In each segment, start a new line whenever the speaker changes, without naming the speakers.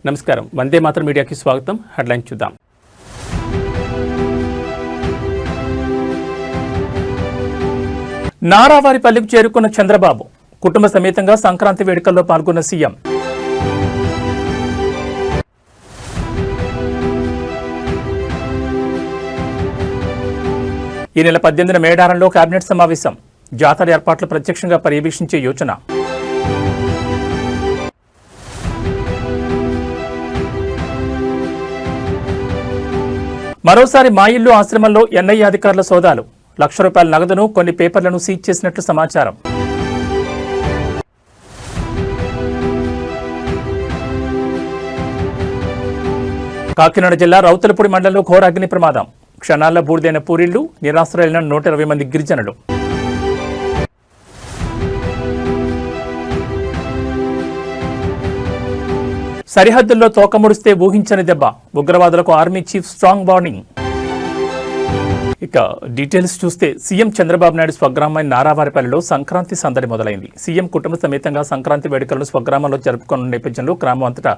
నమస్కారం. వందే మాతరం మీడియాకి స్వాగతం. హెడ్లైన్ చూద్దాం. నారావారిపల్లికి చేరుకున్న చంద్రబాబు కుటుంబ సమేతంగా సంక్రాంతి వేడుకల్లో పాల్గొన్న సీఎం. ఈ నెల 18న మేడారంలో కేబినెట్ సమావేశం. జాతర ఏర్పాట్లు ప్రత్యక్షంగా పర్యవేక్షించే యోచన. మరోసారి మా ఇల్లు ఆశ్రమంలో ఎన్ఐఏ అధికారుల సోదాలు. ₹1,00,000 నగదును, కొన్ని పేపర్లను సీజ్ చేసినట్లు సమాచారం. కాకినాడ జిల్లా రౌతులపూడి మండలంలో ఘోర అగ్ని ప్రమాదం. క్షణాల్లో బూడిదైన పూరిళ్లు, నిరాశ్రయులైన 120 మంది గిరిజనులు. సరిహద్దుల్లో తోకముడిస్తే ఊహించని దెబ్బ. ఉగ్రవాదులకు ఆర్మీ చీఫ్ స్ట్రాంగ్ వార్నింగ్. ఇక డీటెయిల్స్ చూస్తే సీఎం చంద్రబాబు నాయుడు స్వగ్రామమైన నారావారిపల్లిలో సంక్రాంతి సందడి మొదలైంది. సీఎం కుటుంబ సమేతంగా సంక్రాంతి వేడుకలను స్వగ్రామంలో జరుపుకున్న నేపథ్యంలో గ్రామం అంతటా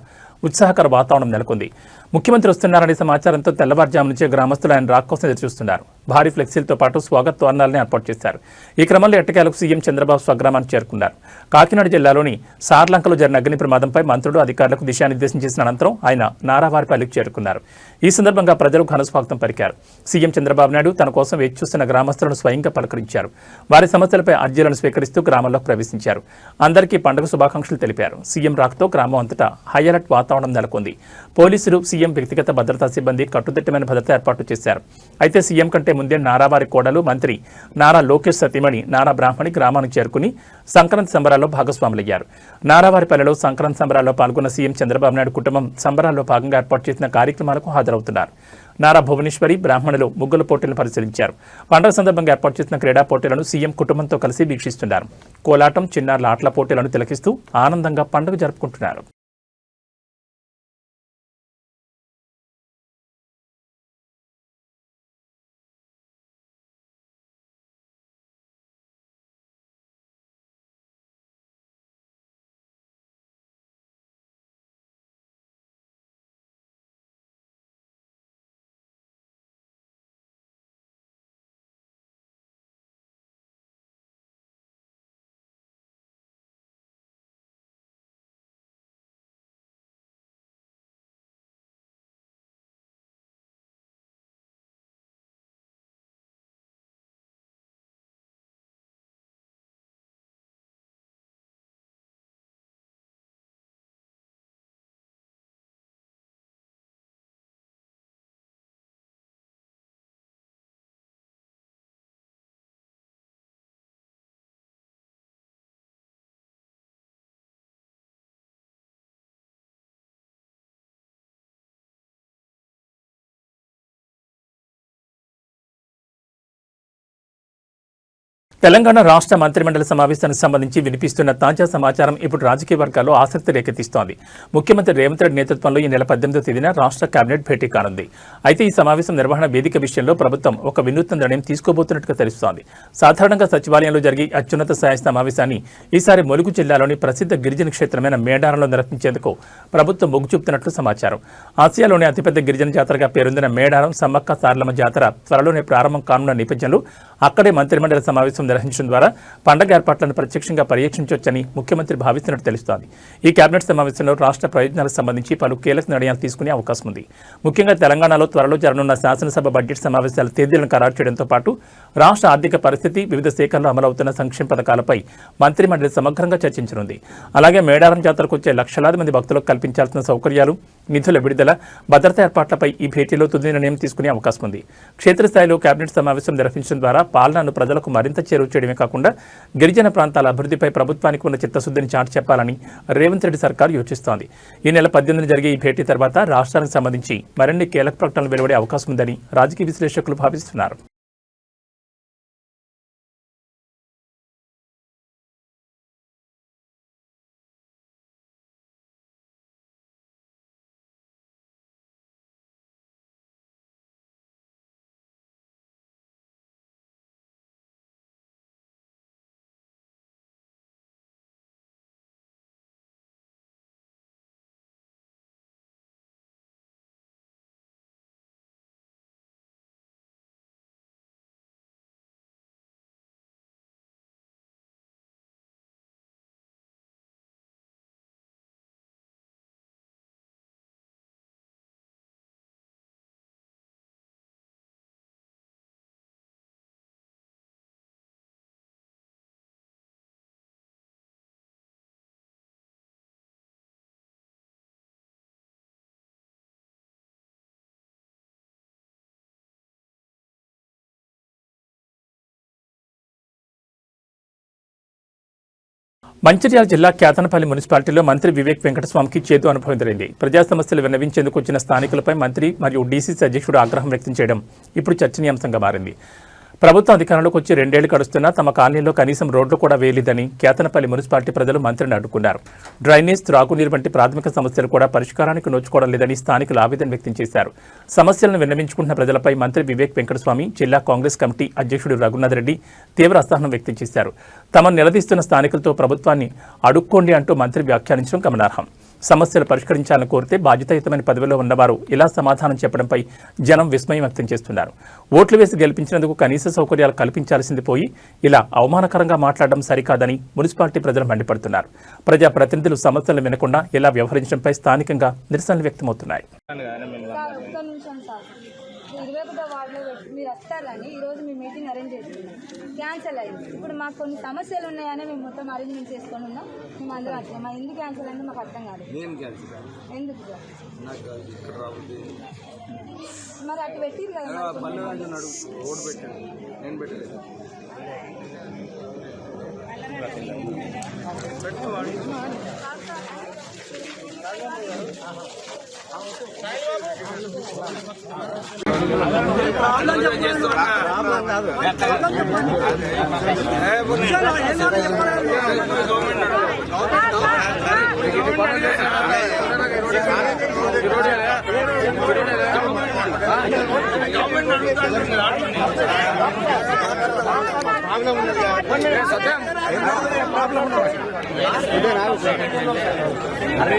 ఉత్సాహకర వాతావరణం నెలకొంది. ముఖ్యమంత్రి వస్తున్నారనే సమాచారంతో తెల్లవారుజాము నుంచే గ్రామస్తులు ఆయన రాక కోసం ఎదురుచూస్తున్నారు. భారీ ఫ్లెక్సీలతో పాటు స్వాగత తోరణాలను ఏర్పాటు చేశారు. ఈ క్రమంలో ఎట్టకేలకు సీఎం చంద్రబాబు స్వగ్రామానికి చేరుకున్నారు. కాకినాడ జిల్లాలోని సార్లంకలో జరిగిన అగ్ని ప్రమాదంపై మంత్రులు, అధికారులకు దిశానిర్దేశం చేసిన అనంతరం ఆయన నారావారిపల్లికి చేరుకున్నారు. ఈ సందర్భంగా ప్రజలు ఘనస్వాగతం పలికారు. సీఎం చంద్రబాబు నాయుడు తన కోసం వేచి చూస్తున్న గ్రామస్తులను స్వయంగా పలకరించారు. వారి సమస్యలపై అర్జీలను స్వీకరిస్తూ గ్రామంలోకి ప్రవేశించారు. అందరికీ పండుగ శుభాకాంక్షలు తెలిపారు. సీఎం రాకతో గ్రామం అంతటా హై అలర్ట్ వాతావరణం నెలకొంది. పోలీసులు, సీఎం వ్యక్తిగత భద్రతా సిబ్బంది కట్టుదిట్టమైన భద్రత ఏర్పాట్లు చేశారు. అయితే సీఎం కంటే ముందే నారావారి కోడలు, మంత్రి నారా లోకేష్ సతీమణి నారా బ్రాహ్మణి గ్రామానికి చేరుకుని సంక్రాంతి సంబరాల్లో భాగస్వాములయ్యారు. నారావారిపల్లెలో సంక్రాంతి సంబరాల్లో పాల్గొన్న సీఎం చంద్రబాబు నాయుడు కుటుంబం సంబరాల్లో భాగంగా ఏర్పాటు చేసిన కార్యక్రమాలకు హాజరవుతున్నారు. నారా భువనేశ్వరి, బ్రాహ్మణులు ముగ్గుల పోటీలను పరిశీలించారు. పండుగ సందర్భంగా ఏర్పాటు చేసిన క్రీడా పోటీలను సీఎం కుటుంబంతో కలిసి వీక్షిస్తున్నారు. కోలాటం, చిన్నారుల ఆటల పోటీలను తిలకిస్తూ ఆనందంగా పండుగ జరుపుకుంటున్నారు. తెలంగాణ రాష్ట్ర మంత్రిమండలి సమావేశానికి సంబంధించి వినిపిస్తున్న తాజా సమాచారం ఇప్పుడు రాజకీయ వర్గాల్లో ఆసక్తి రేకెత్తిస్తోంది. ముఖ్యమంత్రి రేవంత్ రెడ్డి నేతృత్వంలో ఈ నెల 18వ తేదీన రాష్ట్ర కేబినెట్ భేటీ కానుంది. అయితే ఈ సమావేశం నిర్వహణ వేదిక విషయంలో ప్రభుత్వం ఒక వినూత్న నిర్ణయం తీసుకోబోతున్నట్టుగా తెలుస్తోంది. సాధారణంగా సచివాలయంలో జరిగే అత్యున్నత స్థాయి సమావేశాన్ని ఈసారి ములుగు జిల్లాలోని ప్రసిద్ధ గిరిజన క్షేత్రమైన మేడారంలో నిర్వహించేందుకు ప్రభుత్వం మొగ్గు చూపుతున్నట్లు సమాచారం. ఆసియాలోని అతిపెద్ద గిరిజన జాతరగా పేరొందిన మేడారం సమ్మక్క సారలమ్మ జాతర త్వరలోనే ప్రారంభం కానున్న నేపథ్యంలో అక్కడే మంత్రిమండలి సమావేశం నిర్వహించడం ద్వారా పండగ ఏర్పాట్లను ప్రత్యక్షంగా పర్యవేక్షించవచ్చని ముఖ్యమంత్రి భావిస్తున్నట్టు తెలుస్తోంది. ఈ కేబినెట్ సమావేశంలో రాష్ట్ర ప్రయోజనాలకు సంబంధించి పలు కీలక నిర్ణయాలు తీసుకునే అవకాశం ఉంది. ముఖ్యంగా తెలంగాణలో త్వరలో జరగనున్న శాసనసభ బడ్జెట్ సమావేశాల తేదీలను ఖరారు చేయడంతో పాటు రాష్ట్ర ఆర్థిక పరిస్థితి, వివిధ శాఖల్లో అమలవుతున్న సంక్షేమ పథకాలపై మంత్రిమండలి సమగ్రంగా చర్చించనుంది. అలాగే మేడారం జాతరకు వచ్చే లక్షలాది మంది భక్తులకు కల్పించాల్సిన సౌకర్యాలు, నిధుల విడుదల, భద్రతా ఏర్పాట్లపై ఈ భేటీలో తుది నిర్ణయం తీసుకునే అవకాశం ఉంది. క్షేత్రస్థాయిలో కేబినెట్ సమావేశం నిర్వహించడం ద్వారా పాలనను ప్రజలకు మరింత చేరువ చేయడమే కాకుండా గిరిజన ప్రాంతాల అభివృద్ధిపై ప్రభుత్వానికి ఉన్న చిత్తశుద్ధిని చాటి చెప్పాలని రేవంత్ రెడ్డి సర్కార్ యోచిస్తోంది. ఈ నెల 18న జరిగే ఈ భేటీ తర్వాత రాష్ట్రానికి సంబంధించి మరిన్ని కీలక ప్రకటనలు వెలువడే అవకాశం ఉందని రాజకీయ విశ్లేషకులు భావిస్తున్నారు. మంచిర్యాల జిల్లా కేతనపల్లి మున్సిపాలిటీలో మంత్రి వివేక్ వెంకటస్వామికి చేదు అనుభవం ఎదురైంది. ప్రజా సమస్యలు విన్నవించేందుకు వచ్చిన స్థానికులపై మంత్రి మరియు డీసీసీ అధ్యక్షుడు ఆగ్రహం వ్యక్తం చేయడం ఇప్పుడు చర్చనీయాంశంగా మారింది. ప్రభుత్వం అధికారంలోకి వచ్చి 2 ఏళ్లు గడుస్తున్నా తమ కాలనీలో కనీసం రోడ్లు కూడా వేయలేదని కేతనపల్లి మున్సిపాలిటీ ప్రజలు మంత్రిని అడ్డుకున్నారు. డ్రైనేజ్, త్రాగునీరు వంటి ప్రాథమిక సమస్యలు కూడా పరిష్కారానికి నోచుకోవడం లేదని స్థానికులు ఆవేదన వ్యక్తం చేశారు. సమస్యలను విన్నవించుకుంటున్న ప్రజలపై మంత్రి వివేక్ వెంకటస్వామి, జిల్లా కాంగ్రెస్ కమిటీ అధ్యక్షుడు రఘునాథ్ రెడ్డి తీవ్ర అసహనం వ్యక్తం చేశారు. తమను నిలదీస్తున్న స్థానికులతో ప్రభుత్వాన్ని అడుక్కోండి అంటూ మంత్రి వ్యాఖ్యానించడం గమనార్హం. సమస్యలు పరిష్కరించాలని కోరితే బాధ్యతాయుతమైన పదవిలో ఉన్నవారు ఇలా సమాధానం చెప్పడంపై జనం విస్మయం వ్యక్తం చేస్తున్నారు. ఓట్లు వేసి గెలిపించినందుకు కనీస సౌకర్యాలు కల్పించాల్సింది పోయి ఇలా అవమానకరంగా మాట్లాడడం సరికాదని మున్సిపాలిటీ ప్రజలు మండిపడుతున్నారు. ప్రజాప్రతినిధులు సమస్యలు వినకుండా ఇలా వ్యవహరించడంపై స్థానికంగా నిరసనలు వ్యక్తమవుతున్నాయి.
21వ వార్డులో మీరు వస్తారని ఈరోజు మీ మీటింగ్ అరేంజ్ చేసుకున్నాం, క్యాన్సిల్ అయింది. ఇప్పుడు మాకు కొన్ని సమస్యలు ఉన్నాయని మేము మొత్తం అరేంజ్మెంట్ చేసుకొని ఉన్నాం. మేము అందరం వచ్చాం. మా ఎందుకు క్యాన్సిల్ అయింది మాకు అర్థం కాదు. ఎందుకు మరి అటు పెట్టిరు కదా,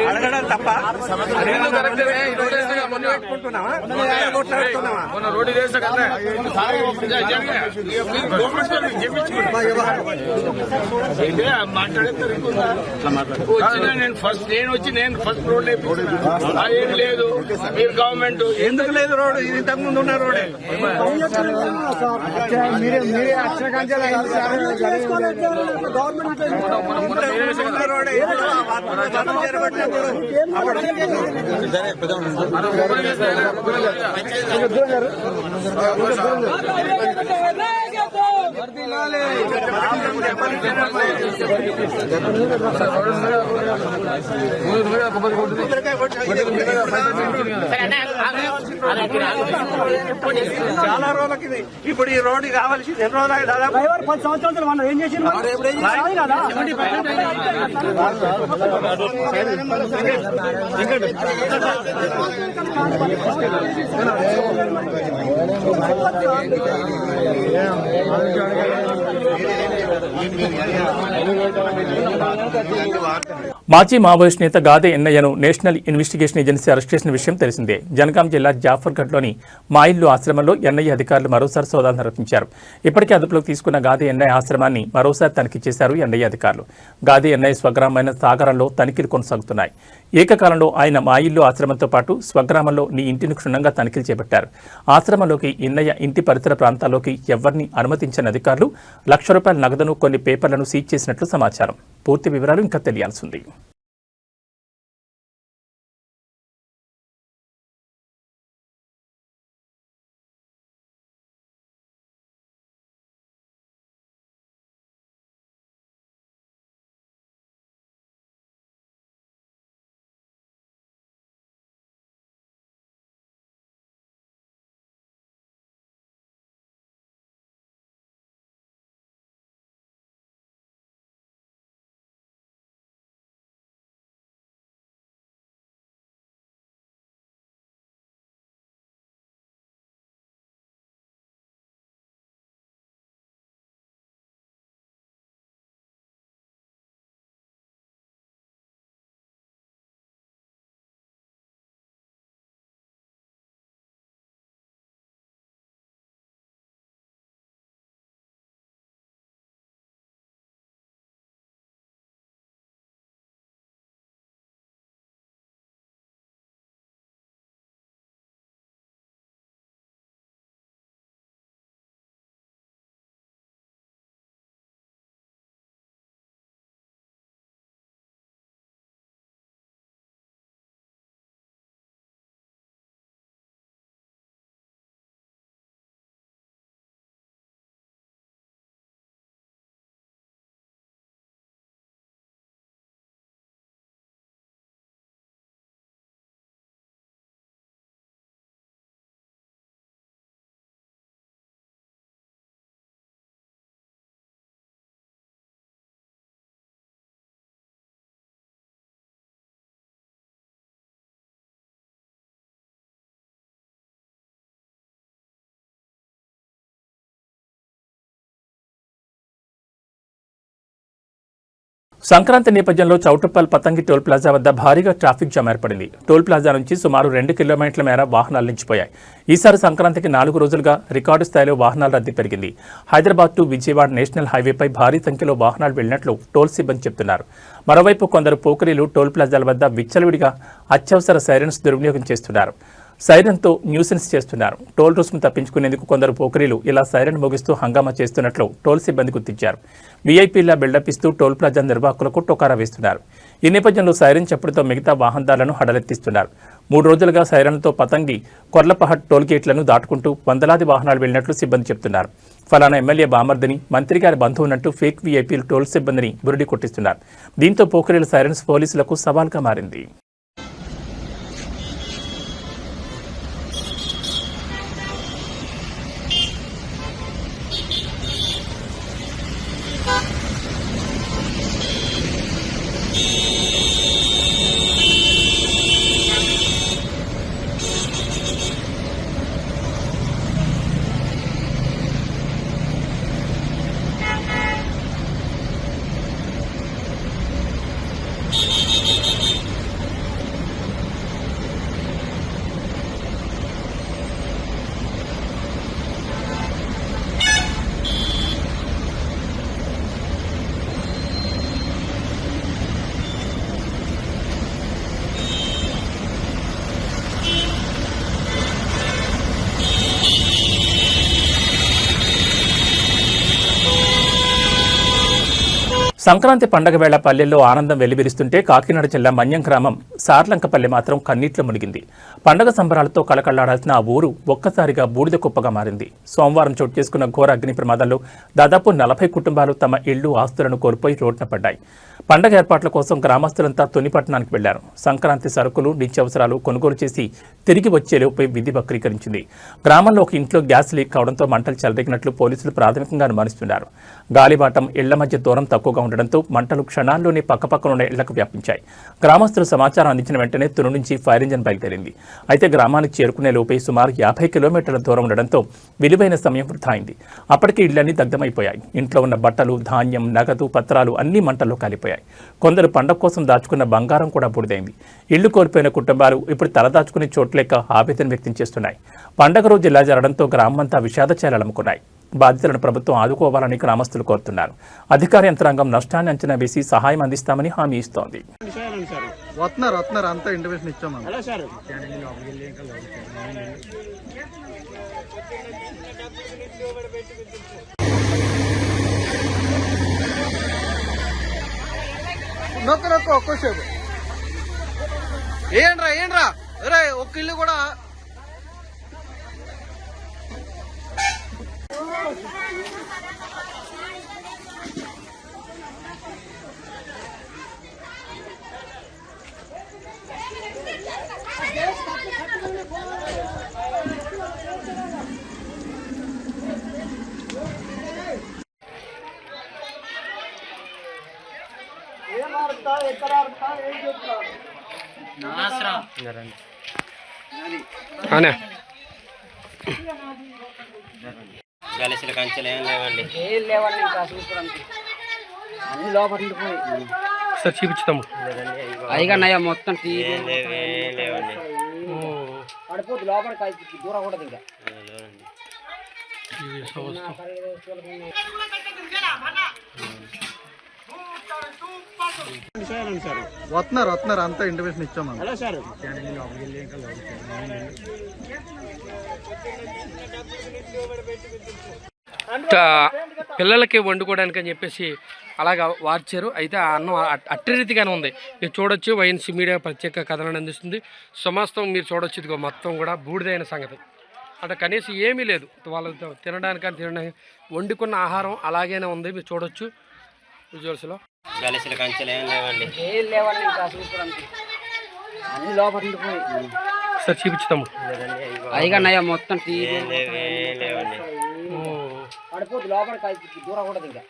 అడగడం తప్ప రోడ్డు చేస్తా కదా నేను ఫస్ట్ రోడ్ ఏం లేదు. మీరు గవర్నమెంట్ ఎందుకు లేదు? రోడ్ ఇది ఇంతకు ముందు ఉన్న రోడే. చాలా రోజులకి ఇప్పుడు ఈ రోడ్డు కావాల్సింది ఎన్ని రోజులు? దాదాపు 10 సంవత్సరాలు మనం ఏం చేసి
మాజీ మావోయిస్ట్ నేత గాదే ఎన్నయ్యను నేషనల్ ఇన్వెస్టిగేషన్ ఏజెన్సీ అరెస్ట్ చేసిన విషయం తెలిసిందే. జనగాం జిల్లా జాఫర్గఢ్లోని మా ఇల్లు ఆశ్రమంలో ఎన్నయ్య అధికారులు మరోసారి సోదాలు నిర్వహించారు. ఇప్పటికే అదుపులోకి తీసుకున్న గాదే ఎన్నయ్య ఆశ్రమాన్ని మరోసారి తనిఖీ చేశారు ఎన్నయ్య అధికారులు. గాదే ఎన్నయ్య స్వగ్రామమైన సాగరంలో తనిఖీలు కొనసాగుతున్నాయి. ఏకకాలంలో ఆయన మా ఇల్లు ఆశ్రమంతో పాటు స్వగ్రామంలో నీ ఇంటిని క్షుణ్ణంగా తనిఖీలు చేపట్టారు. ఆశ్రమంలోకి ఎన్నయ్య ఇంటి పరిసర ప్రాంతాల్లోకి ఎవరిని అనుమతించని అధికారులు ₹1,00,000 నగదును, కొన్ని పేపర్లను సీజ్ చేసినట్లు సమాచారం. పూర్తి వివరాలు ఇంకా తెలియాల్సి ఉంది. సంక్రాంతి నేపథ్యంలో చౌటుప్పల్ పతంగి టోల్ ప్లాజా వద్ద భారీగా ట్రాఫిక్ జామ్ ఏర్పడింది. టోల్ ప్లాజా నుంచి సుమారు 2 కిలోమీటర్ల మేర వాహనాలు నిలిచిపోయాయి. ఈసారి సంక్రాంతికి 4 రోజులుగా రికార్డు స్థాయిలో వాహనాల రద్దీ పెరిగింది. హైదరాబాద్ టు విజయవాడ నేషనల్ హైవేపై భారీ సంఖ్యలో వాహనాలు వెళ్లినట్లు టోల్ సిబ్బంది చెబుతున్నారు. మరోవైపు కొందరు పోకరీలు టోల్ ప్లాజాల వద్ద విచ్చలవిడిగా అత్యవసర సైరన్స్ దుర్వినియోగం చేస్తున్నారు. సైరన్తో న్యూసెన్స్ చేస్తున్నారు. టోల్ రుసుము తప్పించుకునేందుకు కొందరు పోకరీలు ఇలా సైరన్ మోగిస్తూ హంగామా చేస్తున్నట్లు టోల్ సిబ్బంది గుర్తించారు. వీఐపీలా బిల్డప్ ఇస్తూ టోల్ ప్లాజా నిర్వాహకులకు టొకారా వేస్తున్నారు. ఈ నేపథ్యంలో సైరన్ చప్పుడుతో మిగతా వాహనదారులను హడలెత్తిస్తున్నారు. 3 రోజులుగా సైరన్లతో పతంగి కొర్లపహట్ టోల్ గేట్లను దాటుకుంటూ వందలాది వాహనాలు వెళ్లినట్లు సిబ్బంది చెబుతున్నారు. ఫలానా ఎమ్మెల్యే బామర్దిని, మంత్రి గారి బంధువున్నట్టు ఫేక్ వీఐపీలు టోల్ సిబ్బందిని బురిడి కొట్టిస్తున్నారు. దీంతో పోకరీల సైరన్స్ పోలీసులకు సవాల్గా మారింది. సంక్రాంతి పండగ వేళ పల్లెల్లో ఆనందం వెల్లివిరుస్తుంటే కాకినాడ జిల్లా మన్యం గ్రామం సార్లంకపల్లె మాత్రం కన్నీట్లో మునిగింది. పండగ సంబరాలతో కళకళ్లాడాల్సిన ఆ ఊరు ఒక్కసారిగా బూడిద కుప్పగా మారింది. సోమవారం చోటు చేసుకున్న ఘోర అగ్ని ప్రమాదాల్లో దాదాపు 40 కుటుంబాలు తమ ఇళ్లు, ఆస్తులను కోల్పోయి రోడ్డున పడ్డాయి. పండగ ఏర్పాట్ల కోసం గ్రామస్తులంతా తునిపట్టణానికి వెళ్లారు. సంక్రాంతి సరుకులు, నిత్యావసరాలు కొనుగోలు చేసి తిరిగి వచ్చేలోపై విధి వక్రీకరించింది. గ్రామంలో ఒక ఇంట్లో గ్యాస్ లీక్ కావడంతో మంటలు చెలరేగినట్లు పోలీసులు ప్రాథమికంగా అనుమానిస్తున్నారు. గాలిబాటం, ఇళ్ల మధ్య దూరం తక్కువగా ఉండడంతో మంటలు క్షణాల్లోనే పక్కపక్కనున్న ఇళ్లకు వ్యాపించాయి. గ్రామస్తులు సమాచారం అందించిన వెంటనే తుని నుంచి ఫైర్ ఇంజన్ బయలుదేరింది. అయితే గ్రామానికి చేరుకునే లోపే సుమారు 50 కిలోమీటర్ల దూరం ఉండడంతో విలువైన సమయం వృధా అయింది. అప్పటికే ఇళ్లన్నీ దగ్ధమైపోయాయి. ఇంట్లో ఉన్న బట్టలు, ధాన్యం, నగదు, పత్రాలు అన్ని మంటల్లో కాలిపోయాయి. కొందరు పండగ కోసం దాచుకున్న బంగారం కూడా బూడిదైంది. ఇళ్లు కోల్పోయిన కుటుంబాలు ఇప్పుడు తలదాచుకునే చోట్లేక ఆవేదన వ్యక్తం చేస్తున్నాయి. పండగ రోజు ఇలా జరగడంతో గ్రామమంతా విషాదచాలముకున్నాయి. బాధితులను ప్రభుత్వం ఆదుకోవాలని గ్రామస్తులు కోరుతున్నారు. అధికార యంత్రాంగం నష్టాన్ని అంచనా వేసి సహాయం అందిస్తామని హామీ ఇస్తోంది.
ఒక్కోసేపు ఏంట్రా ఒక్క ఇల్లు కూడా
గలసిన కంచెలు ఏం లేవండి.
అన్ని లోపల పోయి
సార్ చూపించుతాము.
అయిగా మొత్తం
లేవండి.
పడిపోతుంది లోపల దూరం కూడా ఇంకా
వస్తున్నారు అంతా ఇంటిమేషన్ ఇచ్చాము. పిల్లలకి వండుకోవడానికి అని చెప్పేసి అలాగా వార్చారు. అయితే ఆ అన్నం అట్టి రీతిగానే ఉంది. మీరు చూడొచ్చు, వైఎన్సీ మీడియా ప్రత్యేక కథనాన్ని అందిస్తుంది. సమస్తం మీరు చూడొచ్చు. ఇదిగో మొత్తం కూడా బూడిదైన సంగతి. అంటే కనీసం ఏమీ లేదు. వాళ్ళతో తినడానికి వండుకున్న ఆహారం అలాగేనే ఉంది. మీరు చూడొచ్చు విజువల్స్లో.
గలసిన కంచెలు ఏం లేవండి.
అన్ని లోపల పోయి
సార్ చూపించుతాము.
అయిగా మొత్తం
లేవండి.
పడిపోతుంది లోపల దూరం కూడా ఇంకా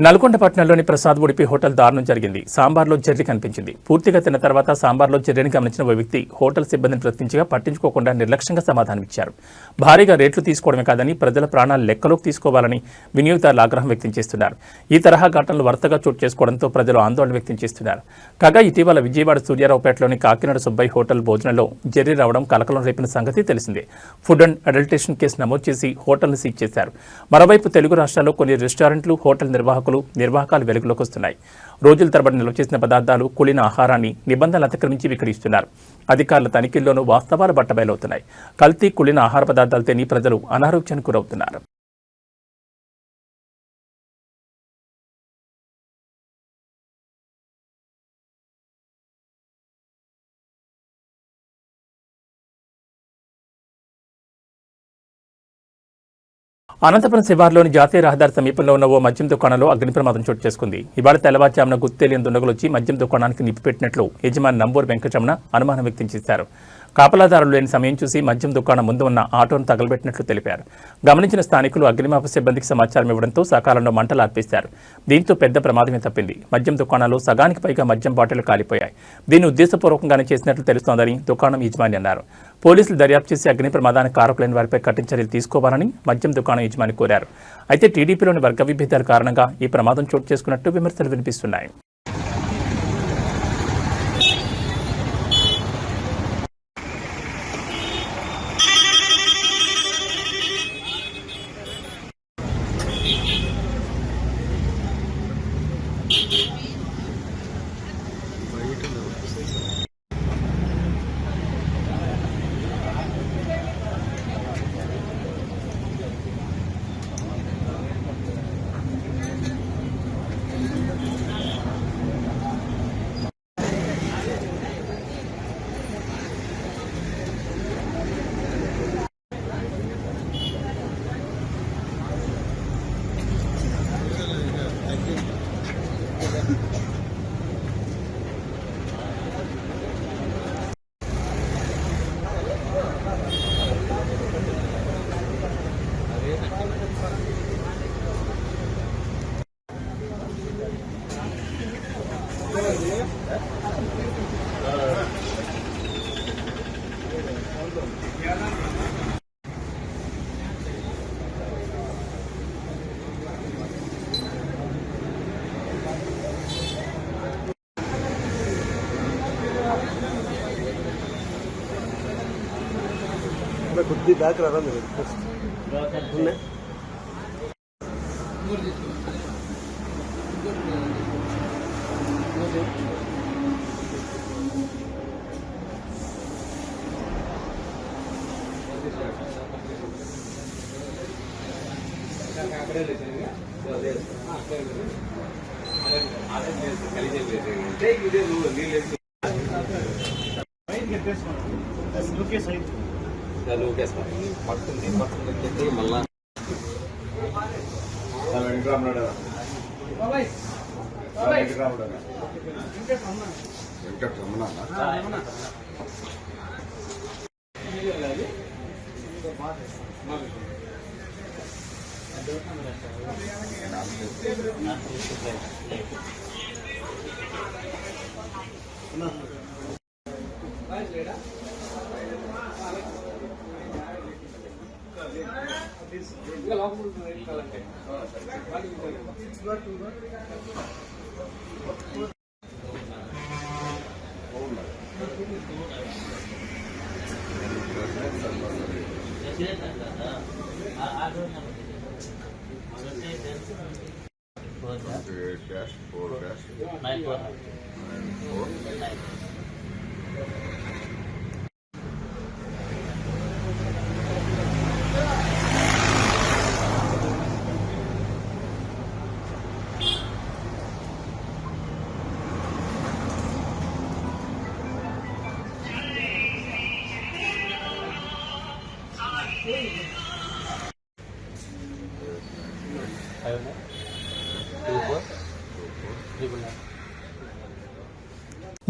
నల్గొండ పట్టణంలోని ప్రసాద్ ఉడిపి హోటల్ దారుణం జరిగింది. సాంబార్లో జెర్రీ కనిపించింది. పూర్తిగా తిన్న తర్వాత సాంబార్లో జెర్రీని గమనించిన ఓ వ్యక్తి హోటల్ సిబ్బందిని ప్రశ్నించగా పట్టించుకోకుండా నిర్లక్ష్యంగా సమాధానమిచ్చారు. భారీగా రేట్లు తీసుకోవడమే కాదని ప్రజల ప్రాణాలు లెక్కలోకి తీసుకోవాలని వినియోగదారులు ఆగ్రహం వ్యక్తం చేస్తున్నారు. ఈ తరహా ఘటనలు వరుసగా చోటు చేసుకోవడంతో ప్రజలు ఆందోళన వ్యక్తం చేస్తున్నారు. కాగా ఇటీవల విజయవాడ సూర్యారావుపేటలోని కాకినాడ సుబ్బయ్య హోటల్ భోజనంలో జెర్రీ రావడం కలకలం రేపిన సంగతి తెలిసిందే. ఫుడ్ అండ్ అడల్టేషన్ కేసు నమోదు చేసి హోటల్ను సీజ్ చేశారు. మరోవైపు తెలుగు రాష్ట్రాల్లో కొన్ని రెస్టారెంట్లు, హోటల్ నిర్వాహకాలు వెలుగులోకి వస్తున్నాయి. రోజుల తరబడి నిల్వ చేసిన పదార్థాలు, కుళిన ఆహారాన్ని నిబంధనలు అతిక్రమించి విక్రయిస్తున్నారు. అధికారుల తనిఖీల్లోనూ వాస్తవాలు బట్టబయలవుతున్నాయి. కల్తీ, కుళిన ఆహార పదార్థాలు తిని ప్రజలు అనారోగ్యానికి గురవుతున్నారు. అనంతపురం శివార్లోని జాతీయ రహదారి సమీపంలో ఉన్న ఓ మద్యం దుకాణంలో అగ్ని ప్రమాదం చోటు చేసుకుంది. ఇవాళ తెల్లవారుజామున గుర్తు తెలియని దుండగులు వచ్చి మద్యం దుకాణానికి నిప్పిపెట్టినట్లు యజమాని నంబూరు వెంకటరమణ అనుమానం వ్యక్తం చేశారు. కాపలాదారులు లేని సమయం చూసి మద్యం దుకాణం ముందు ఉన్న ఆటోను తగలబెట్టినట్లు తెలిపారు. గమనించిన స్థానికులు అగ్నిమాపక సిబ్బందికి సమాచారం ఇవ్వడంతో సకాలంలో మంటలు ఆర్పేశారు. దీంతో పెద్ద ప్రమాదమే తప్పింది. మద్యం దుకాణాల్లో సగానికి పైగా మద్యం బాటిళ్లు కాలిపోయాయి. దీన్ని ఉద్దేశపూర్వకంగానే చేసినట్లు తెలుస్తోందని దుకాణం యజమాని అన్నారు. పోలీసులు దర్యాప్తు చేసి అగ్ని ప్రమాదానికి కారకులైన వారిపై కఠిన చర్యలు తీసుకోవాలని మద్యం దుకాణం యజమాని కోరారు. అయితే టీడీపీలోని వర్గ విభేదాల కారణంగా ఈ ప్రమాదం చోటు చేసుకున్నట్టు విమర్శలు వినిపిస్తున్నాయి.
కొద్ది బ్యాక్ రాదా మీరు ఉన్నాయి మళ్ళా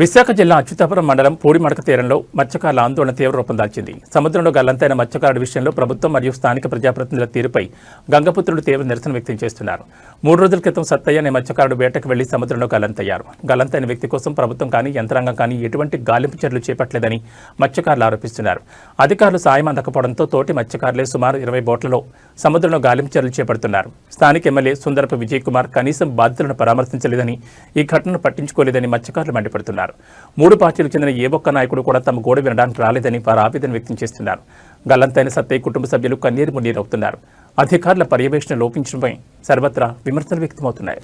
విశాఖ జిల్లా అచ్యుతాపురం మండలం పూడిమడక తీరంలో మత్స్యకారుల ఆందోళన తీవ్ర రూపం దాల్చింది. సముద్రంలో గల్లంతైన మత్స్యకారుల విషయంలో ప్రభుత్వం మరియు స్థానిక ప్రజాప్రతినిధుల తీరుపై గంగపుత్రులు తీవ్ర నిరసన వ్యక్తం చేస్తున్నారు. 3 రోజుల క్రితం సత్తయ్య అనే మత్స్యకారుడు వేటకు వెళ్లి సముద్రంలో గల్లంతయ్యారు. గల్లంతైన వ్యక్తి కోసం ప్రభుత్వం కానీ యంత్రాంగం కానీ ఎటువంటి గాలింపు చర్యలు చేపట్టలేదని మత్స్యకారులు ఆరోపిస్తున్నారు. అధికారులు సాయం అందకపోవడంతో తోటి మత్స్యకారులే సుమారు 20 బోట్లలో సముద్రంలో గాలింపు చర్యలు చేపడుతున్నారు. స్థానిక ఎమ్మెల్యే సుందరపు విజయ్ కుమార్ కనీసం బాధితులను పరామర్శించలేదని, ఈ ఘటనను పట్టించుకోలేదని మత్స్యకారులు మండిపడుతున్నారు. 3 పార్టీలకు చెందిన ఏ ఒక్క నాయకుడు కూడా తమ గోడ వినడానికి రాలేదని వారు ఆవేదన వ్యక్తం చేస్తున్నారు. గల్లంతైన సత్తయ్య కుటుంబ సభ్యులు కన్నీరు మున్నీరవుతున్నారు. అధికారుల పర్యవేక్షణ లోపించడంపై సర్వత్రా విమర్శలు వ్యక్తమవుతున్నాయి.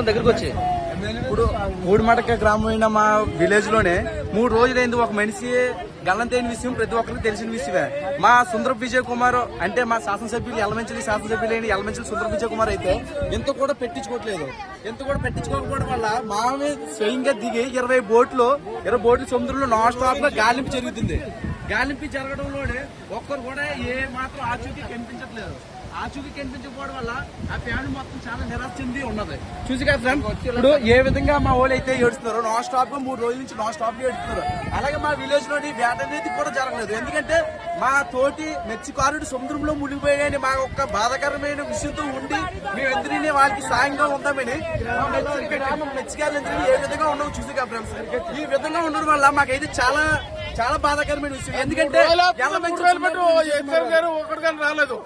దగ్గరకు వచ్చి ఇప్పుడు పూడిమడక గ్రామమైన మా విలేజ్ లోనే 3 రోజులైంది. ఒక మనిషి గల్లంతైన విషయం ప్రతి ఒక్కరికి తెలిసిన విషయమే. మా సుందరపు విజయ్ కుమార్ అంటే మా శాసనసభ్యులు ఎలమంచిలి శాసనసభ్యులైన ఎలమంచిలి సుందరపు విజయ్ కుమార్ అయితే ఎంత కూడా పెట్టించుకోవట్లేదు. ఎంత కూడా పెట్టించుకోకపోవడం వల్ల మామే స్వయంగా దిగి 20 బోట్లు సముద్రంలో నాన్ స్టాప్ గా గాలింపు జరుగుతుంది. గాలింపు జరగడంలోనే ఒక్కరు కూడా ఏ మాత్రం ఆచూకీ కనిపించట్లేదు. ఆచూకీ కనిపించకపోవడం వల్ల ఆ ఫ్యామిలీ మొత్తం చాలా నిరాశ చెంది ఉన్నది. చూసి కదా ఫ్రెండ్, ఇప్పుడు ఏ విధంగా మా వాళ్ళు అయితే ఏడుస్తున్నారు. నాన్ స్టాప్ గా 3 రోజుల నుంచి నాన్ స్టాప్ గా ఏడుస్తున్నారు. అలాగే మా విలేజ్ లోని వేట అనేది కూడా జరగలేదు. ఎందుకంటే మా తోటి మత్స్యకారుడు సముద్రంలో మునిగిపోయాయని మా ఒక్క బాధాకరమైన విషయంతో ఉండి మేమెందరినీ వాళ్ళకి సాయంగా ఉందామని మత్స్యకారులు ఏ విధంగా ఉండవు చూసి కదా ఫ్రెండ్స్. ఈ విధంగా ఉండడం వల్ల మాకైతే చాలా చాలా బాధాకరమైన విషయం. ఎందుకంటే
రాలేదు,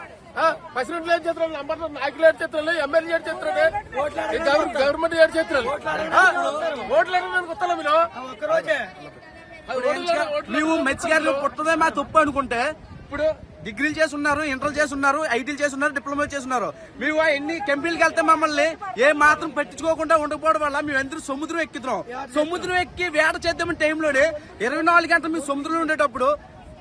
ప్రెసిడెంట్ ఏడు చేతులు, నాయకులు ఏడు చేతులు, ఎమ్మెల్యే ఏడు చేతులు, గవర్నమెంట్ ఏడు చేతులు. ఓట్లేదు కొత్తలో
మేము మత్స్యకారులు పుట్టదే మా తప్పు అనుకుంటే ఇప్పుడు డిగ్రీలు చేస్తున్నారు, ఇంటర్లు చేస్తున్నారు, ఐటీలు చేస్తున్నారు, డిప్లొమా చేస్తున్నారు. మేము ఎన్ని కంపెనీలకు వెళ్తే మమ్మల్ని ఏ మాత్రం పట్టించుకోకుండా ఉండకపోవడం వల్ల మేము అందరూ సముద్రం ఎక్కుతున్నాం. సముద్రం ఎక్కి వేట చేద్దామని టైంలోనే 24 గంటలు మేము సముద్రంలో ఉండేటప్పుడు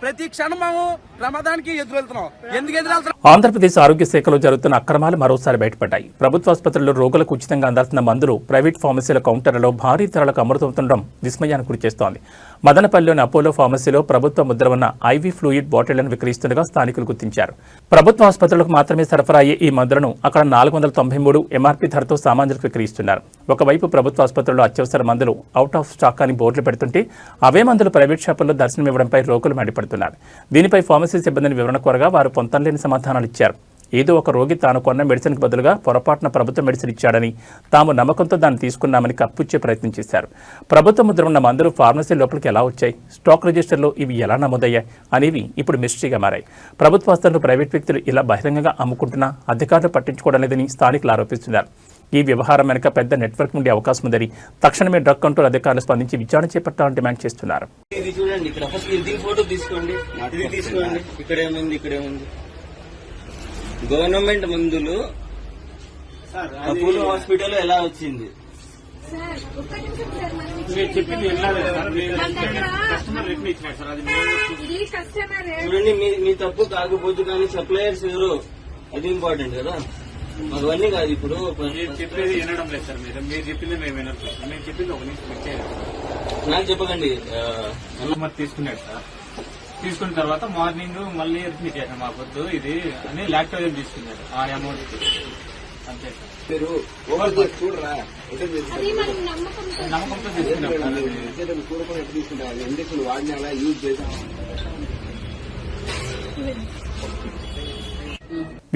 ప్రతి క్షణం మేము ప్రమాదానికి ఎదురెళ్తున్నాం. ఎందుకు ఎదురెళ్తున్నాం?
ఆంధ్రప్రదేశ్ ఆరోగ్య శాఖలో జరుగుతున్న అక్రమాలు మరోసారి బయటపడ్డాయి. ప్రభుత్వ ఆసుపత్రుల్లో రోగులకు ఉచితంగా అందాల్సిన మందులు ప్రైవేట్ ఫార్మసీల కౌంటర్లలో భారీ ధరలకు అమృతవుతుండడం విస్మయానికి గురిచేస్తోంది. మదనపల్లిలోని అపోలో ఫార్మసీలో ప్రభుత్వ ముద్ర ఉన్న ఐవీ ఫ్లూయిడ్ బాటిళ్లను విక్రయిస్తుండగా స్థానికులు గుర్తించారు. ప్రభుత్వ ఆసుపత్రులకు మాత్రమే సరఫరా అయ్యే ఈ మందులను అక్కడ 493 ఎంఆర్పీ ధరతో సామాన్యులకు విక్రయిస్తున్నారు. ఒకవైపు ప్రభుత్వ ఆసుపత్రుల్లో అత్యవసర మందులు అవుట్ ఆఫ్ స్టాక్ అని బోర్డులు పెడుతుంటే అవే మందులు ప్రైవేట్ షాపుల్లో దర్శనమివ్వడంపై రోగులు మండిపడుతున్నారు. దీనిపై ఫార్మసీ సిబ్బందిని వివరణ కోరగా వారు పొంతనలేని సమాధానాలు ఇచ్చారు. ఏదో ఒక రోగి తాను కొన్న మెడిసిన్కి బదులుగా పొరపాటున ప్రభుత్వ మెడిసిన్ ఇచ్చాడని, తాము నమ్మకంతో దాన్ని తీసుకున్నామని కప్పిచ్చే ప్రయత్నం చేశారు. ప్రభుత్వ ముద్ర ఉన్న మందులు ఫార్మసీ లోపలికి ఎలా వచ్చాయి, స్టాక్ రిజిస్టర్లో ఇవి ఎలా నమోదయ్యాయి అనేవి ఇప్పుడు మిస్టరీగా మారాయి. ప్రభుత్వ ఆస్తులను ప్రైవేట్ వ్యక్తులు ఇలా బహిరంగంగా అమ్ముకుంటున్నా అధికారులు పట్టించుకోవడం లేదని స్థానికులు ఆరోపిస్తున్నారు. ఈ వ్యవహారం వెనుక పెద్ద నెట్వర్క్ ఉండే అవకాశం ఉందని తక్షణమే డ్రగ్ కంట్రోల్ అధికారులు స్పందించి విచారణ చేపట్టాలని డిమాండ్ చేస్తున్నారు.
ఇది చూడండి, ఇక్కడ ఫస్ట్ ఇది ఫోటో తీసుకోండి, ఇది తీసుకోండి. ఇక్కడేముంది గవర్నమెంట్ మందులు అపోలో హాస్పిటల్ ఎలా వచ్చింది? చూడండి, మీ తప్పు కాకపోతే కానీ సప్లయర్స్ ఎవరు, అది ఇంపార్టెంట్ కదా. మాకు అన్నీ కాదు. ఇప్పుడు
చెప్పేది వినడం లేదు సార్. మీరు చెప్పింది మేము వినట్లేదు. మేము చెప్పింది ఒక నిమిషం
నాకు చెప్పకండి.
తీసుకున్నాడు సార్. తీసుకున్న తర్వాత మార్నింగ్ మళ్ళీ రిపీట్ చేశాను, మా పొద్దు ఇది అని ల్యాక్టోజన్ తీసుకున్నాడు. ఆ అమౌంట్ అంతే సార్.
చూడరా
నమ్మకంతో
తీసుకున్నారు. ఇంజక్షన్ వాడినా యూజ్ చేసాం.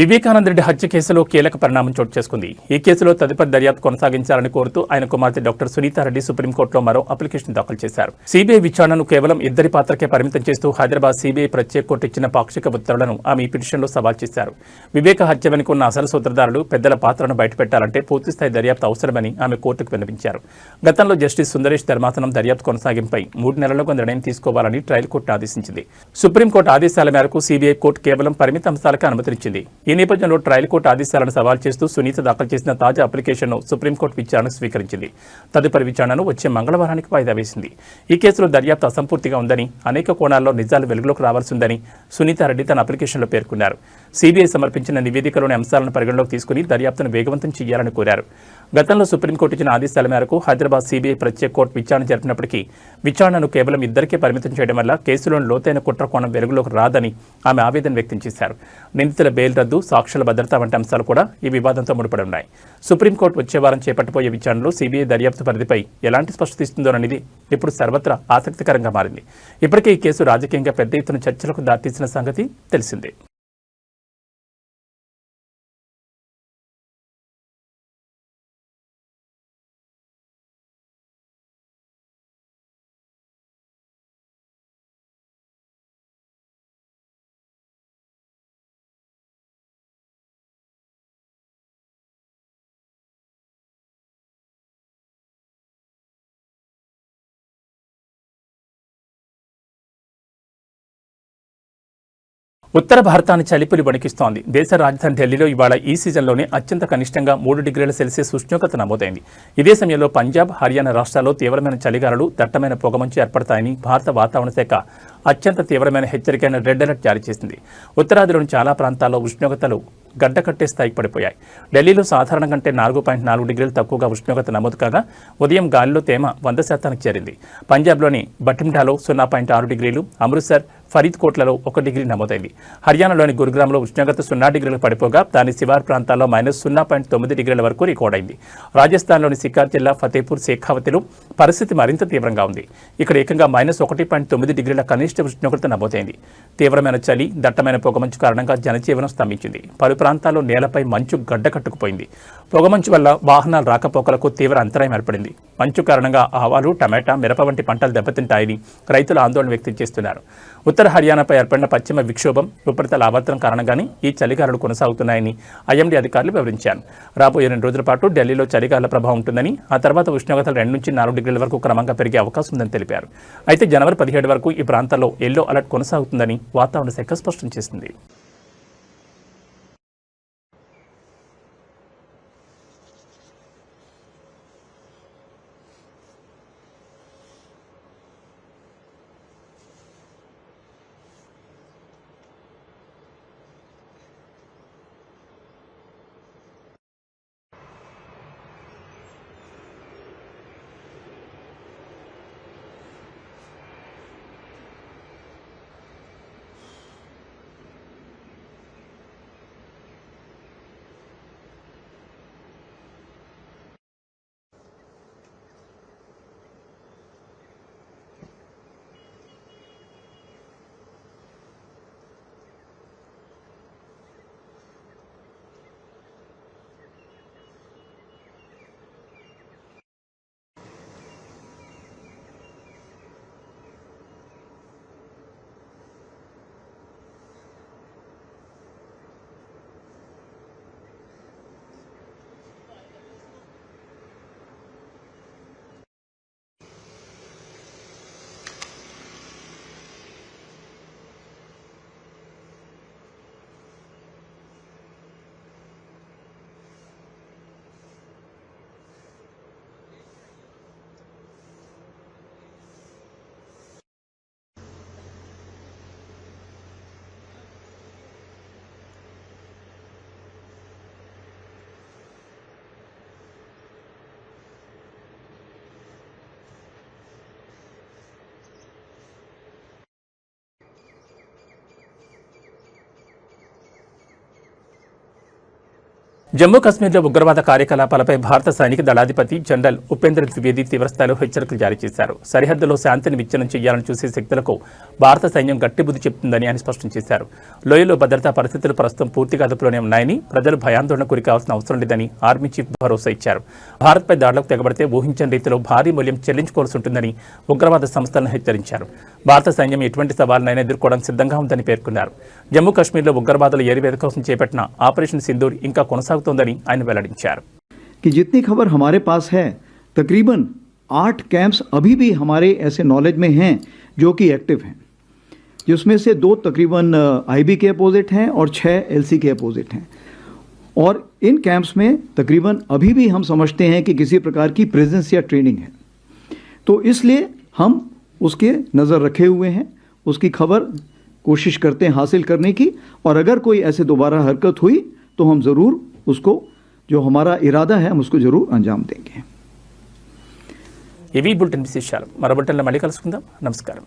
వివేకానంద రెడ్డి హత్య కేసులో కీలక పరిణామం చోటు చేసుకుంది. ఈ కేసులో తదుపరి దర్యాప్తు కొనసాగించాలని కోరుతూ ఆయన కుమార్తె డాక్టర్ సునీతారెడ్డి సుప్రీంకోర్టులో మరో అప్లికేషన్ దాఖలు చేశారు. సీబీఐ విచారణను కేవలం 2 పాత్రకే పరిమితం చేస్తూ హైదరాబాద్ సీబీఐ ప్రత్యేక కోర్టు ఇచ్చిన పాక్షిక ఉత్తర్వులను ఆమె ఈ పిటిషన్లో సవాల్ చేశారు. వివేక హత్య వెనుక ఉన్న అసలు సూత్రధారులు, పెద్దల పాత్రను బయటపెట్టాలంటే పూర్తిస్థాయి దర్యాప్తు అవసరమని ఆమె కోర్టుకు విన్నవించారు. గతంలో జస్టిస్ సుందరేష్ ధర్మాసనం దర్యాప్తు కొనసాగింపై 3 నెలలుగా నిర్ణయం తీసుకోవాలని ట్రయల్ కోర్టు ఆదేశించింది. సుప్రీంకోర్టు ఆదేశాల మేరకు సీబీఐ కోర్టు కేవలం పరిమిత అంశాలకు అనుమతినిచ్చింది. ఈ నేపథ్యంలో ట్రయల్ కోర్టు ఆదేశాలను సవాల్ చేస్తూ సునీత దాఖలు చేసిన తాజా అప్లికేషన్ను సుప్రీంకోర్టు విచారణ స్వీకరించింది. తదుపరి విచారణను వచ్చే మంగళవారానికి వాయిదా వేసింది. ఈ కేసులో దర్యాప్తు అసంపూర్తిగా ఉందని, అనేక కోణాల్లో నిజాలు వెలుగులోకి రావాల్సిందని సునీతారెడ్డి తన అప్లికేషన్లో పేర్కొన్నారు. సిబిఐ సమర్పించిన నివేదికలోని అంశాలను పరిగణలోకి తీసుకుని దర్యాప్తును వేగవంతం చేయాలని కోరారు. గతంలో సుప్రీంకోర్టు ఇచ్చిన ఆదేశాల మేరకు హైదరాబాద్ సిబిఐ ప్రత్యేక కోర్టు విచారణ జరిపినప్పటికీ విచారణను కేవలం ఇద్దరికే పరిమితం చేయడం వల్ల కేసులోని లోతైన కుట్ర కోణం వెలుగులోకి రాదని ఆమె ఆవేదన వ్యక్తం చేశారు. నిందితుల బెయిల్ రద్దు, సాక్షుల భద్రత వంటి అంశాలు కూడా ఈ వివాదంతో ముడిపడి ఉన్నాయి. సుప్రీంకోర్టు వచ్చే వారం చేపట్టబోయే విచారణలో సిబిఐ దర్యాప్తు పరిధిపై ఎలాంటి స్పష్టత ఇస్తుందోననేది ఇప్పుడు సర్వత్రా ఆసక్తికరంగా మారింది. ఇప్పటికే ఈ కేసు రాజకీయంగా పెద్ద ఎత్తున చర్చలకు దారితీసిన సంగతి తెలిసిందే. ఉత్తర భారతాన్ని చలిపులి వణికిస్తోంది. దేశ రాజధాని ఢిల్లీలో ఇవాళ ఈ సీజన్లోనే అత్యంత కనిష్టంగా 3 డిగ్రీల సెల్సియస్ ఉష్ణోగ్రత నమోదైంది. ఇదే సమయంలో పంజాబ్, హర్యానా రాష్ట్రాల్లో తీవ్రమైన చలిగాలులు, దట్టమైన పొగమంచు ఏర్పడతాయని భారత వాతావరణ శాఖ అత్యంత తీవ్రమైన హెచ్చరికైన రెడ్ అలర్ట్ జారీ చేసింది. ఉత్తరాదిలోని చాలా ప్రాంతాల్లో ఉష్ణోగ్రతలు గడ్డకట్టే స్థాయికి పడిపోయాయి. ఢిల్లీలో సాధారణం కంటే 4.4 డిగ్రీలు తక్కువగా ఉష్ణోగ్రత నమోదు కాగా ఉదయం గాలిలో తేమ 100% చేరింది. పంజాబ్లోని బఠిండాలో 0.6 డిగ్రీలు, అమృత్సర్, ఫరీద్కోట్లలో 1 డిగ్రీ నమోదైంది. హర్యానాలోని గురుగ్రామ్లో ఉష్ణోగ్రత 0 డిగ్రీలకు పడిపోగా దాని శివారు ప్రాంతాల్లో -0.9 డిగ్రీల వరకు రికార్డైంది. రాజస్థాన్లోని సికార్ జిల్లా ఫతేపూర్ శేఖావతిలో పరిస్థితి మరింత తీవ్రంగా ఉంది. ఇక్కడ ఏకంగా -1.9 డిగ్రీల కనిష్ట ఉష్ణోగ్రత నమోదైంది. తీవ్రమైన చలి, దట్టమైన పొగమంచు కారణంగా జనజీవనం స్తంభించింది. పలు ప్రాంతాల్లో నేలపై మంచు గడ్డకట్టుకుపోయింది. పొగమంచు వల్ల వాహనాల రాకపోకలకు తీవ్ర అంతరాయం ఏర్పడింది. మంచు కారణంగా ఆవాలు, టమాటా, మిరప వంటి పంటలు దెబ్బతింటాయని రైతులు ఆందోళన వ్యక్తం చేస్తున్నారు. ఉత్తర హర్యానాపై ఏర్పడిన పశ్చిమ విక్షోభం, ఉపరితల ఆవర్తనం కారణంగానే ఈ చలిగాలులు కొనసాగుతున్నాయని ఐఎండీ అధికారులు వివరించారు. రాబోయే 2 రోజుల పాటు ఢిల్లీలో చలిగాలుల ప్రభావం ఉంటుందని, ఆ తర్వాత ఉష్ణోగ్రతలు 2 నుంచి 4 డిగ్రీల వరకు క్రమంగా పెరిగే అవకాశం ఉందని తెలిపారు. అయితే జనవరి 17 వరకు ఈ ప్రాంతాల్లో ఎల్లో అలర్ట్ కొనసాగుతుందని వాతావరణ శాఖ స్పష్టం చేసింది. జమ్మూ కాశ్మీర్లో ఉగ్రవాద కార్యకలాపాలపై భారత సైనిక దళాధిపతి జనరల్ ఉపేంద్ర ద్వివేది తీవ్రస్థాయిలో హెచ్చరికలు జారీ చేశారు. సరిహద్దులో శాంతిని విచ్ఛిన్నం చేయాలని చూసే శక్తులకు భారత సైన్యం గట్టి బుద్ధి చెప్తుందని ఆయన స్పష్టం చేశారు. లోయలో భద్రతా పరిస్థితులు ప్రస్తుతం పూర్తిగా అదుపులోనే ఉన్నాయని, ప్రజలు భయాందోళన గురికావాల్సిన అవసరం లేదని ఆర్మీ చీఫ్ భరోసా ఇచ్చారు. భారత్పై దాడులకు తెగబడితే ఊహించని రీతిలో భారీ మూల్యం చెల్లించుకోవాల్సి ఉంటుందని ఉగ్రవాద సంస్థలను హెచ్చరించారు. భారత సైన్యం ఎటువంటి సవాళ్లనైనా ఎదుర్కోవడానికి సిద్ధంగా ఉందని పేర్కొన్నారు. జమ్మూ కాశ్మీర్లో ఉగ్రవాదుల ఏరివేత కోసం చేపట్టిన ఆపరేషన్ సింధూర్ ఇంకా కొనసాగుతోందని ఆయన వెల్లడించారు.
कि जितनी खबर हमारे पास है तकरीबन 8 कैंप्स अभी भी हमारे ऐसे नॉलेज में हैं जो कि एक्टिव हैं. जिसमें से 2 तकरीबन आईबी के अपोजिट हैं और 6 एलसी के अपोजिट हैं। और इन कैंप्स में तकरीबन अभी भी हम समझते हैं कि किसी प्रकार की प्रेजेंस या ट्रेनिंग है, तो इसलिए हम उसके नज़र रखे हुए हैं, उसकी खबर कोशिश करते हैं हासिल करने की, और अगर कोई ऐसे दोबारा हरकत हुई तो हम ज़रूर उसको, जो हमारा इरादा है, हम उसको ज़रूर अंजाम देंगे।
ఇవి బులెటిన్ విశేషాలు. మరో బులెటిన్లో మళ్ళీ కలుసుకుందాం. నమస్కారం.